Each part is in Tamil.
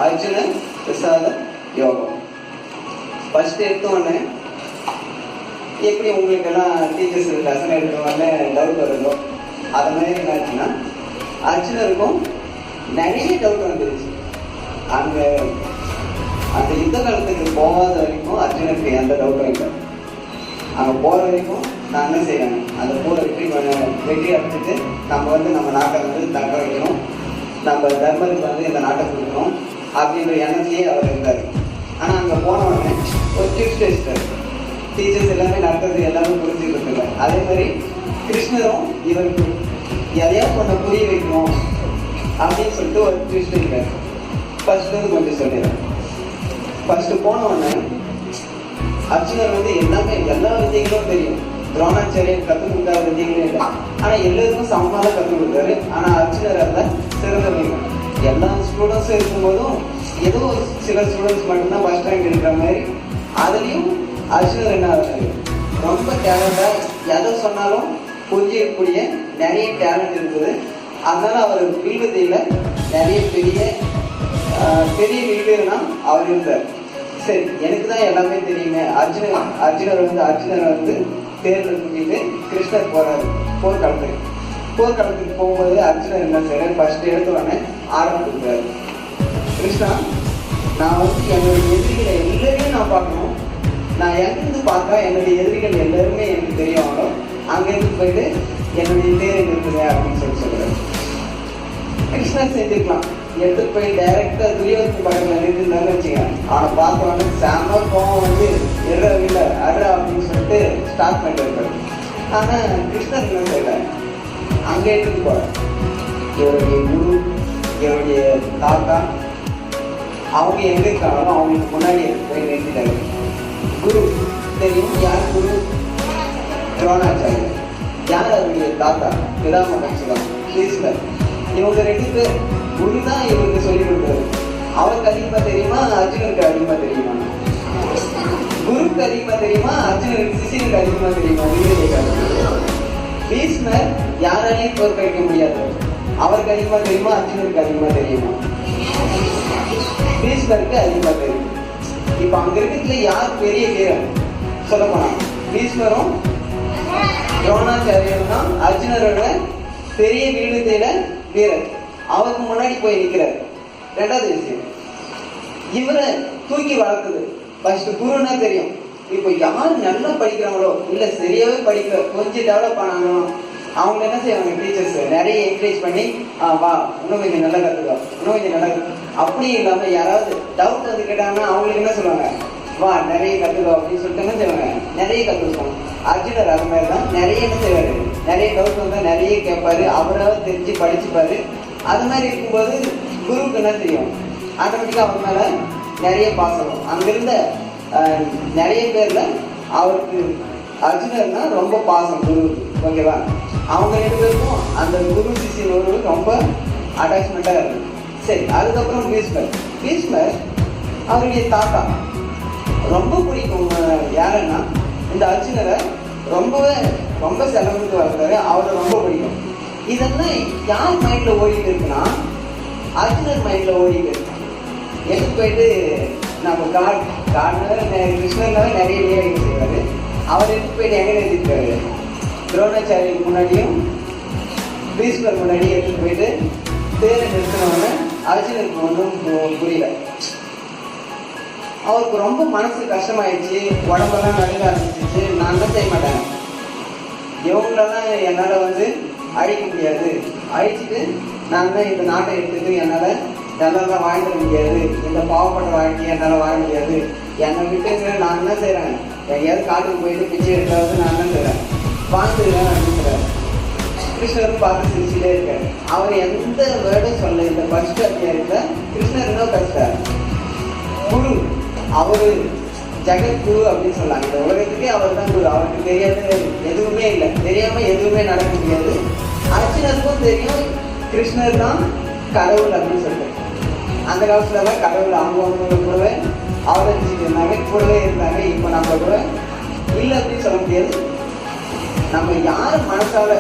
அர்ஜுன பிரசாத யோகம். ஃபர்ஸ்ட் எடுத்தோடனே எப்படி உங்களுக்கு எல்லாம் டீச்சர்ஸ் லெசன் எடுத்தவொடனே டவுட் வருதோ அது மாதிரி என்னாச்சுன்னா அர்ஜுனருக்கும் நிறைய டவுட் வந்துருச்சு. அங்கே அந்த யுத்த காலத்துக்கு போகாத வரைக்கும் அர்ஜுனருக்கு எந்த டவுட்டும் இல்லை. அங்கே போகிற வரைக்கும் நான் என்ன செய்வேன், அந்த போரை வெற்றி அடைச்சிட்டு நம்ம நாட்டை தக்க வைக்கணும், நம்ம தர்மத்துக்கு இந்த நாட்டை கொடுக்கணும் அப்படின்ற எண்ணத்திலேயே அவர் இருந்தார். ஆனால் அங்கே போனவொடனே ஒரு டிப்ஸ் டெஸ்டர் டீச்சர்ஸ் எல்லாமே நடத்துறது எல்லாமே புரிஞ்சுக்கிட்டு இருக்காங்க. அதே மாதிரி கிருஷ்ணரும் இவருக்கு எதையா கொஞ்சம் புரிய வைக்கணும் அப்படின்னு சொல்லிட்டு ஒரு ட்விஸ்ட் இருக்காரு. ஃபர்ஸ்ட் கொஞ்சம் சொல்லிடுறேன். ஃபர்ஸ்ட் போனவொடனே அர்ஜுனர் எல்லாமே எல்லா வித்தைகளும் தெரியும். துரோணாச்சாரியர் கற்றுக் கொடுக்காத வித்தைகளும் இல்லை. ஆனால் எல்லாருக்கும் சமமாக கற்றுக் கொடுத்தாரு. ஆனால் அர்ஜுனர் அதில் சிறந்தவங்க. எல்லா ஸ்டூடெண்ட்ஸும் இருக்கும்போதும் ஏதோ சில ஸ்டூடெண்ட்ஸ் மட்டும்தான் ஃபர்ஸ்ட் ரேங்க் எடுக்கிற மாதிரி அதுலேயும் அர்ஜுனர் என்ன ஆகுது, ரொம்ப டேலண்டாக எதை சொன்னாலும் புரிஞ்சிக்கக்கூடிய நிறைய டேலண்ட் இருக்குது. அதனால அவர் வில்வித்தையில் நிறைய பெரிய பெரிய வீடுனா அவர் இருந்தார். சரி, எனக்கு தான் எல்லாமே தெரியுங்க. அர்ஜுனர் தேர்தல் கூட்டிட்டு கிருஷ்ணர் போறாரு போர்க்களத்துக்கு போகும்போது அர்ஜுனர் என்ன செய்யறாரு, ஃபர்ஸ்ட் எடுத்தோடனே ஆரம்பிக்கிறாரு. கிருஷ்ணா, நான் என்னுடைய எதிரிகளை எல்லாரையும் நான் பார்க்கணும். நான் எங்கிருந்து பார்த்தா என்னுடைய எதிரிகள் எல்லாருமே எனக்கு தெரியும். அங்கேருந்து போயிட்டு என்னுடைய தேர் இருக்குது அப்படின்னு சொல்றாரு. கிருஷ்ணர் செஞ்சுக்கலாம், எடுத்துட்டு போய் டைரக்டா துரியோதன பக்கத்துல நின்றுந்தான்னு வச்சுக்கேன். அவனை பார்த்தவொடனே செம கோவம் எறவில்லை அற அப்படின்னு சொல்லிட்டு ஸ்டார்ட் பண்ணிட்டு இருக்காரு. ஆனா கிருஷ்ணர் என்ன செய்யல, அங்கே எடுத்துட்டு போற இவருடைய குரு இவருடைய தாத்தா அவங்க எங்க இருக்காங்களோ அவங்களுக்கு முன்னாடி போய் நிறுத்திட்டாரு. குரு தெரியும், யார் குரு? துரோணாச்சாரியர். யார் அவருடைய தாத்தா? பிதாமகன் சொல்லுவாங்க கிருஷ்ணர். இவங்க ரெண்டு பேர் குரு தான் இவருக்கு சொல்லிக் கொடுத்தாரு. அவருக்கு அதிகமா தெரியுமா, அர்ஜுனருக்கு அதிகமா தெரியுமா? குருக்கு அதிகமா தெரியுமா, அர்ஜுனருக்கு சிஷியனுக்கு அதிகமா தெரியுமா? பீஷ்மர் யாராலையும் தோற்கடிக்க முடியாது. அவருக்கு அதிகமா தெரியுமா, அர்ஜுனருக்கு அதிகமா தெரியுமா? பீஷ்மருக்கு அதிகமா தெரியும். இப்ப அங்க இருக்கிறதுல யார் பெரிய வீரன் சொல்ல போனா பீஷ்மரும் துரோணாச்சாரியரும் தான் அர்ஜுனரோட பெரிய வீழ்த்தையில வீரர். அவருக்கு முன்னாடி போய் நிற்கிறார். ரெண்டாவது விஷயம், இவரை தூக்கி வளர்க்குது ஃபர்ஸ்ட் குருன்னா தெரியும். இப்போ யாரு நல்லா படிக்கிறாங்களோ இல்ல சரியாவே படிக்க கொஞ்சம் டெவலப் ஆனாங்களோ அவங்க என்ன செய்வாங்க, டீச்சர்ஸ் நிறைய என்கரேஜ் பண்ணி வா இன்னும் கொஞ்சம் நல்லா கற்றுக்கோ, இன்னும் கொஞ்சம் நல்லா அப்படி இல்லாம யாராவது டவுட் வந்து கேட்டாங்கன்னா அவங்களுக்கு என்ன சொல்லுவாங்க, வா நிறைய கற்றுக்கோ அப்படின்னு சொல்லிட்டு என்ன செய்வாங்க, நிறைய கற்றுக்குவோம். அர்ஜுனர் அது மாதிரி தான் நிறைய என்ன செய்வாரு, நிறைய டவுட் வந்தா நிறைய கேட்பாரு, அவரால் தெரிஞ்சு படிச்சுப்பாரு. அது மாதிரி இருக்கும்போது குருவுக்கு என்ன தெரியும், ஆட்டோமேட்டிக்கா அவர் மேல நிறைய பாசம். அங்கிருந்த நிறைய பேர்ல அவருக்கு அர்ஜுனர்னா ரொம்ப பாசம் குருவுக்கு. ஓகேவா, அவங்க ரெண்டு பேருக்கும் அந்த குரு சிஷியனோடு ரொம்ப அட்டாச்மெண்டா இருக்கு. சரி, அதுக்கப்புறம் பீஷ்மர் அவருடைய தாத்தா ரொம்ப பிடிக்கும். யாருன்னா இந்த அர்ஜுனரை ரொம்ப செலவுக்கு வளர்த்தாரு, அவரை ரொம்ப பிடிக்கும். இதெல்லாம் யார் மைண்ட்ல ஓடிட்டு இருக்குன்னா அர்ஜுனர் மைண்ட்ல ஓடிட்டு இருக்கு. எனக்கு போயிட்டு நம்ம கிருஷ்ணர்னாவே நிறைய லீலைகள் செய்வாரு. அவர் எடுத்து போயிட்டு எங்க நிறுத்திருக்காரு, துரோணாச்சாரியருக்கு முன்னாடியும் பீஷ்மர் முன்னாடியும் எடுத்துட்டு போயிட்டு தேரை நிறுத்தினவங்க அர்ஜுனருக்கு ஒன்றும் புரியல. அவருக்கு ரொம்ப மனசு கஷ்டமாயிடுச்சு, உடம்பெல்லாம் நடுங்க ஆரம்பிச்சிச்சு. நான் தான் செய்ய மாட்டேன், இவங்களெல்லாம் என்னால் அழிக்க முடியாது, அழிச்சிட்டு நான் தான் இந்த நாட்டை எடுத்துட்டு என்னால் நல்லா வாழ்ந்துட முடியாது, இந்த பாவப்பட்ட வாழ்க்கையை என்னால் வாழ முடியாது, என்னை விட்டு நான் என்ன செய்கிறேன், எங்கேயாவது காட்டுக்கு போயிட்டு பிச்சை எடுத்தாவது நான் என்ன செய்கிறேன், வாழ்ந்துடுவேன் அப்படிங்கிறார். கிருஷ்ணருக்கு பார்த்து சிரிச்சுட்டே இருக்காரு. அவர் எந்த வேர்டும் சொல்ல. இந்த ஃபர்ஸ்ட் அத்தியாயத்தில் கிருஷ்ணர் என்ன பேசுறாரு, குரு அவரு ஜெகத்குரு அப்படின்னு சொல்லாங்க. இந்த உலகத்துக்கே அவர் தான் குரு. அவருக்கு தெரியாத எதுவுமே இல்லை, தெரியாம எதுவுமே நடக்க முடியாது. அர்ஜுனருக்கும் தெரியும் கிருஷ்ணர் தான் கடவுள் அப்படின்னு சொல்லிட்டு. அந்த காலத்துலதான் கடவுள் அவங்க கூடவே அவதரிச்சுட்டு இருந்தாங்க, கூடவே இருந்தாங்க. இப்போ நம்ம கூட இல்லை அப்படின்னு சொல்ல முடியாது. நம்ம யார் மனசால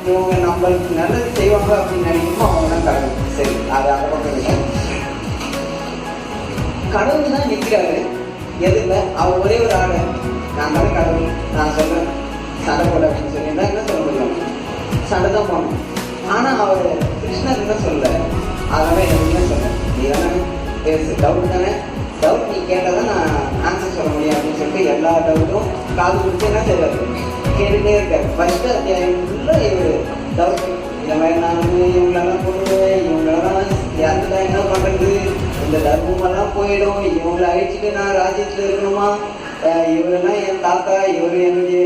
இவங்க நம்மளுக்கு நல்லது செய்வாங்க அப்படின்னு நினைக்கணுமோ அவங்க தான் கடவுள். சரி, அது அந்த பக்கம் இல்லை. கடவுள் தான் நிற்கிறாரு எதுல, அவர் ஒரே ஒரு ஆளு, நான் தானே கடவுள், நான் சொல்றேன் சண்டை போட அப்படின்னு சொல்லியிருந்தா என்ன சொல்ல முடியும், சண்டை தான் போகணும். ஆனா அவர் கிருஷ்ணர் என்ன சொல்ல, அதெல்லாம் என்ன சொல்ல, நீ தானே பேசு, டவுட் தானே, டவுட் நீ கேட்டாதான் நான் ஆன்சர் சொல்ல முடியும் அப்படின்னு சொல்லிட்டு எல்லா டவுட்டும் காது கொடுத்து என்ன செய்வாரு, கேட்டுட்டே இருக்காரு. ஃபர்ஸ்ட் அத்தியாயம் ஃபுல்லா இவர் டவுட், இந்த மாதிரி நான் இவங்களெல்லாம் கொண்டுவேன், இவங்களெல்லாம் இறந்துதான் என்ன பண்றது, இந்த தர்மமெல்லாம் போயிடும், இவங்களை அழிச்சுட்டு நான் ராஜ்யத்துல இருக்கணுமா, இவரெல்லாம் என் தாத்தா, இவர் என்னுடைய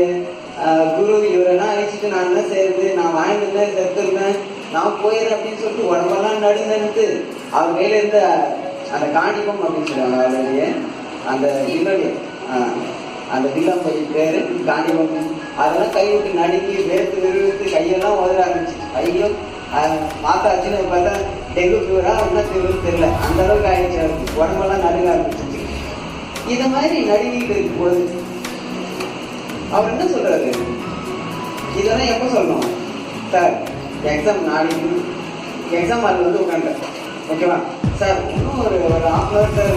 குரு, இவரெல்லாம் அழிச்சுட்டு நான் என்ன செய்யறது, நான் வாழ்ந்துருந்தேன் செத்துருந்தேன், நான் போயிடுறேன் அப்படின்னு சொல்லிட்டு உடம்பெல்லாம் நடுந்தனுட்டு அவர் மேல இருந்த அந்த காணிபம் அப்படின்னு சொல்லுவாங்க, அவருடைய அந்த வில்லோடைய அந்த வில்லம் போய் பேரு காணிபம், அதெல்லாம் கை விட்டு நடுங்கி வேர்த்து விழுத்து கையெல்லாம் உதற ஆரம்பிச்சு. ஐயோ மாத்தாச்சுன்னு பார்த்தா டெங்கு ஃபீவரா என்ன ஃபீவர்னு தெரியல, அந்த அளவுக்கு ஆயிடுச்சு, உடம்பெல்லாம் நடுங்க ஆரம்பிச்சிச்சு. இத மாதிரி நடுங்கிட்டு இருக்கும்போது அவர் என்ன சொல்றாரு, இதெல்லாம் எப்ப சொல்லணும் சார், எக்ஸாம் நாளைக்கு எக்ஸாம் ஹால் வந்து உட்காந்துட்டேன், ஓகேவா சார், இன்னும் ஒரு ஹாஃப் அன் அவர் சார்,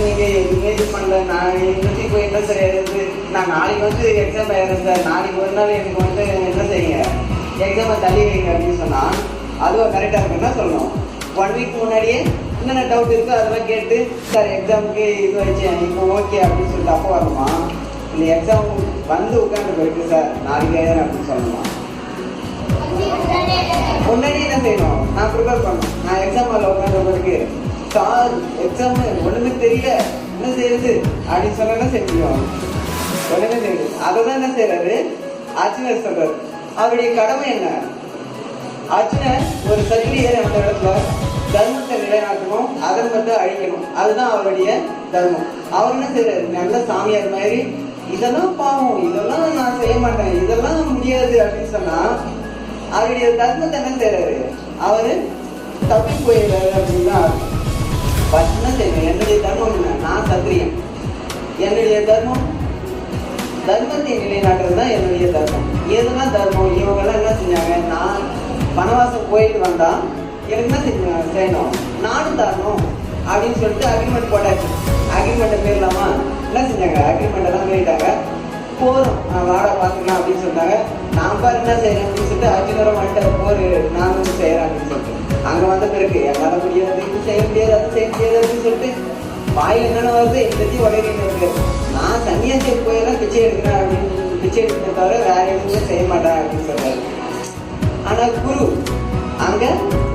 நீங்க எதுவுமே இது பண்ணல, நான் இன்னைக்கு போய் என்ன சார் எழுது, நான் நாளைக்கு வந்து எக்ஸாம் ஆயிடுறேன் சார், நாளைக்கு ஒரு நாள் எனக்கு வந்து என்ன செய்யுங்க எக்ஸாமை தள்ளி வைங்க அப்படின்னு சொன்னா அதுவும் கரெக்டா இருக்குன்னா சொல்லணும். 1 வீக் முன்னாடியே என்னென்ன டவுட் இருக்கோ அதெல்லாம் கேட்டு சார் எக்ஸாமுக்கு இது வச்சேன் இப்போ ஓகே அப்படின்னு சொல்லிட்டு அப்போ வரணுமா, இந்த எக்ஸாம் வந்து உட்காந்து போயிட்டு சார் நாளைக்கு எழுதுறேன் அப்படின்னு சொல்லணுமா, முன்னாடி என்ன செய்யணும், நான் ப்ரிப்பேர் பண்ணணும், நான் எக்ஸாம் ஹாலில் உட்காந்துருக்கு சார் எக்ஸாம் ஒண்ணுமே தெரியல என்ன செய்யறது அப்படின்னு சொன்னா என்ன செய்ய முடியும், ஒண்ணுமே தெரியுது. அதை தான் என்ன செய்யறாரு அர்ஜுனர் சொல்றாரு. அவருடைய கடமை என்ன, அர்ஜுனர் ஒரு சத்திரியர் அந்த இடத்துல தர்மத்தை நிலைநாட்டணும், அதர்மத்தை அழிக்கணும், அதுதான் அவருடைய தர்மம். அவர் என்ன செய்யறாரு, நல்ல சாமியார் மாதிரி இதெல்லாம் பாவம், இதெல்லாம் நான் செய்ய மாட்டேன், இதெல்லாம் முடியாது அப்படின்னு சொன்னா அவருடைய தர்மத்தை என்ன செய்யறாரு, அவரு தப்பி போயிடுறாரு அப்படின்னா என்ன செய்யணும், என்னுடைய தர்மம் என்ன, நான் சத்திரியன், என்னுடைய தர்மம் தர்மத்தை நிலைநாட்டுறது தான் என்னுடைய தர்மம். எதுதான் தர்மம், இவங்கெல்லாம் என்ன செஞ்சாங்க, நான் வனவாசம் போயிட்டு வந்தா எனக்கு என்ன செய்யணும், நானும் தரணும் அப்படின்னு சொல்லிட்டு அக்ரிமெண்ட் போட்டாச்சு. அக்ரிமெண்ட்டை போயிடலாமா, என்ன செஞ்சாங்க, அக்ரிமெண்ட் எல்லாம் போயிட்டாங்க, போதும் வாடகை பார்த்துக்கலாம் அப்படின்னு சொல்லிட்டாங்க. நான் பாரு என்ன செய்யறேன் அப்படின்னு சொல்லிட்டு அர்ஜுனரும் வந்துட்டு போர் நான் வந்து செய்யறேன் அப்படின்னு சொல்லிட்டு அங்க வந்த பிறகு என்னால முடியாது, இது செய்ய முடியாது, அது செய்ய முடியாது அப்படின்னு சொல்லிட்டு வாயில் என்னென்ன வருது எல்லாத்தையும் உடையிட்டு இருக்கு. நான் சன்னியாசி போயெல்லாம் பிச்சை எடுக்கிறேன் அப்படின்னு பிச்சை எடுக்கிறத தவிர வேற எதுவுமே செய்ய மாட்டேன் அப்படின்னு சொல்றாரு. ஆனா குரு அங்க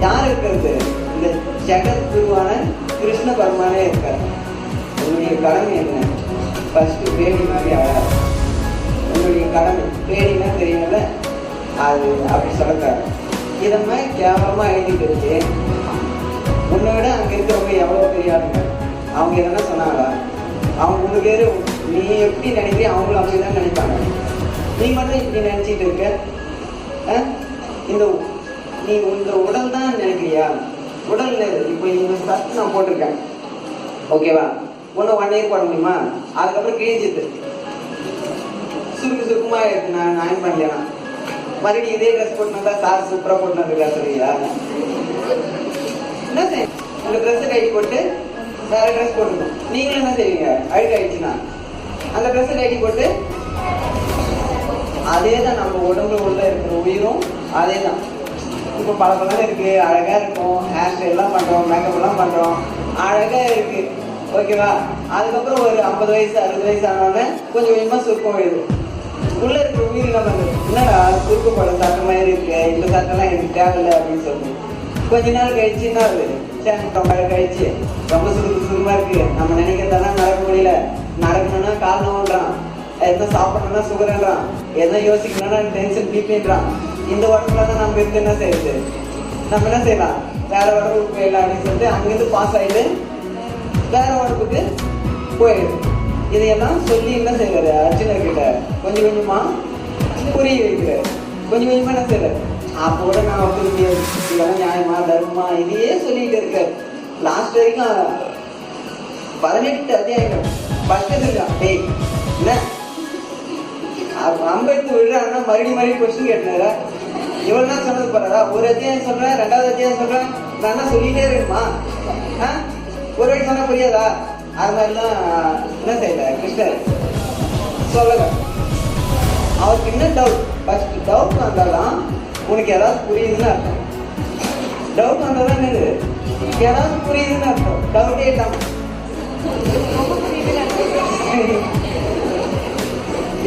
யார் இருக்கிறது, இந்த ஜெகத் குருவான கிருஷ்ண பரமானே இருக்காரு. உன்னுடைய கடமை என்ன, ஃபர்ஸ்ட் பேடி மாதிரி அழகா, உன்னுடைய கடமை பேடினா தெரியல அது அப்படி சொல்லிட்டாரு. இதை மாதிரி கேவலமா எழுதிட்டு இருக்கு. உன்னை விட அங்க இருக்கிறவங்க எவ்வளவு பெரிய ஆளுங்க, அவங்க என்னன்னா சொன்னாங்களா, அவங்க 3 பேரு நீ எப்படி நினைக்கிறீ அவங்களும் அப்படிதான் நினைப்பாங்க, நீ மட்டும் இப்படி நினைச்சிட்டு இருக்க, இந்த நீ இந்த உடல் தான் நினைக்கிறியா, உடல் இப்போ இந்த சத்து நான் போட்டிருக்கேன் ஓகேவா, ஒன்னும் 1 இயர் போட முடியுமா, அதுக்கப்புறம் கிழிஞ்சிது சுருக்குமா இருக்கு, நான் அயன் பண்ணலையா, மறுபடியும் இதே ட்ரெஸ் போட்டுனா சார் சூப்பரா போட்டுனா சொல்லியா, என்ன செய்ய உங்க ட்ரெஸ் கை போட்டு வேற ட்ரெஸ் போட்டுக்கணும். நீங்களும் என்ன செய்வீங்க, அழுக்கு ஆயிடுச்சுன்னா அந்த ட்ரெஸ் கட்டி போட்டு, அதே தான் நம்ம உடம்புல உள்ள இருக்கிற உயிரும் அதே தான். இப்போ பல பலம் இருக்கு, அழகா இருக்கும், ஹேர் ஸ்டைல் எல்லாம் பண்றோம், மேக்கப் எல்லாம் பண்றோம், அழகா இருக்கு ஓகேவா. அதுக்கப்புறம் ஒரு 50 வயசு 60 வயசு ஆனோடனே கொஞ்சம் கொஞ்சமா சுருக்கம் எழுதும். உள்ள இருக்கிற உயிர் என்ன பண்ணுது, என்னடா சுருக்கப்பட சட்டை மாதிரி இருக்கு, இந்த சட்டைலாம் எனக்கு தேவையில்லை அப்படின்னு சொல்லுது. கொஞ்ச நாள் கழிச்சு என்ன ஆகுது, ரொம்ப கழிச்சு ரொம்ப சுருமா இருக்கு, நம்ம நினைக்கிறதெல்லாம் நடக்க முடியல, நடக்கணும்னா கால் நோன்றான், எதனா சாப்பிடணும்னா சுகர்ன்றான், எதனா யோசிக்கணும்னா டென்ஷன் பிபின்றான். இந்த உடம்புல தான் நம்ம இருந்து என்ன செய்யுது, நம்ம என்ன செய்யலாம், வேற உடம்புக்கு போயிடலாம் அப்படின்னு சொல்லிட்டு அங்கிருந்து பாஸ் ஆயிட்டு வேற உடம்புக்கு போயிடுது. இதையெல்லாம் சொல்லி என்ன செய்யறாரு, அர்ஜுனர் கிட்ட கொஞ்சம் கொஞ்சமா புரிய வைக்கிறாரு, கொஞ்சம் கொஞ்சமா என்ன செய்யறாரு. அப்போ கூட நான் வந்து முடியாது, இதெல்லாம் நியாயமா தர்மமா இதையே சொல்லிட்டு இருக்காரு. லாஸ்ட் வரைக்கும் 18 அத்தியாயங்கள் பஸ்ட் இருக்கான். டேய் என்ன அம்பெடுத்து விடுறாங்கன்னா மறுபடியும் கொஸ்டின் கேட்டாரு. இவள் தான் சொன்னது போறாரா, ஒரு அத்தியாயம் சொல்றேன் 2வது அத்தியாயம் சொல்றேன், நான் என்ன சொல்லிட்டே இருக்குமா, ஒரு வாட்டி சொன்னா புரியாதா, அது மாதிரிலாம் என்ன செய்யல கிருஷ்ணர் சொல்லலை. அவருக்கு என்ன டவுட், ஃபர்ஸ்ட் டவுட் வந்தாலும் உனக்கு ஏதாவது புரியுதுன்னு அர்த்தம். டவுட் வந்தாதான் என்னது, ஏதாவது புரியுதுன்னு அர்த்தம். டவுட்டே இல்லாம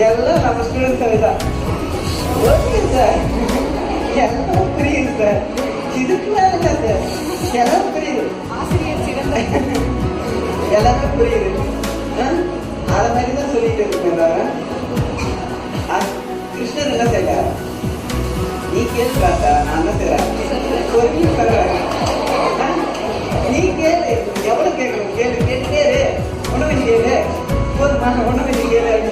எல்லாம் நம்ம ஸ்டூடெண்ட்ஸ் அதுதான். ஓகே சார், எல்லாம் புரியுது சார், இதுக்கு மேல என்ன சார், எல்லாம் புரியுது, எல்லாமே புரியுது. அதை மாதிரி தான் சொல்லிட்டு இருக்கேன். கிருஷ்ணர் என்ன செய்யல, நீ கேள்வி பார்த்தா நான் என்ன செய்யறேன், பொறுமையை தருவேன். நீ கேளு, எவ்வளவு கேட்கணும் கேளு, கேட்டுட்டே உணவு கேளு, போதுமா உணவு கேளு.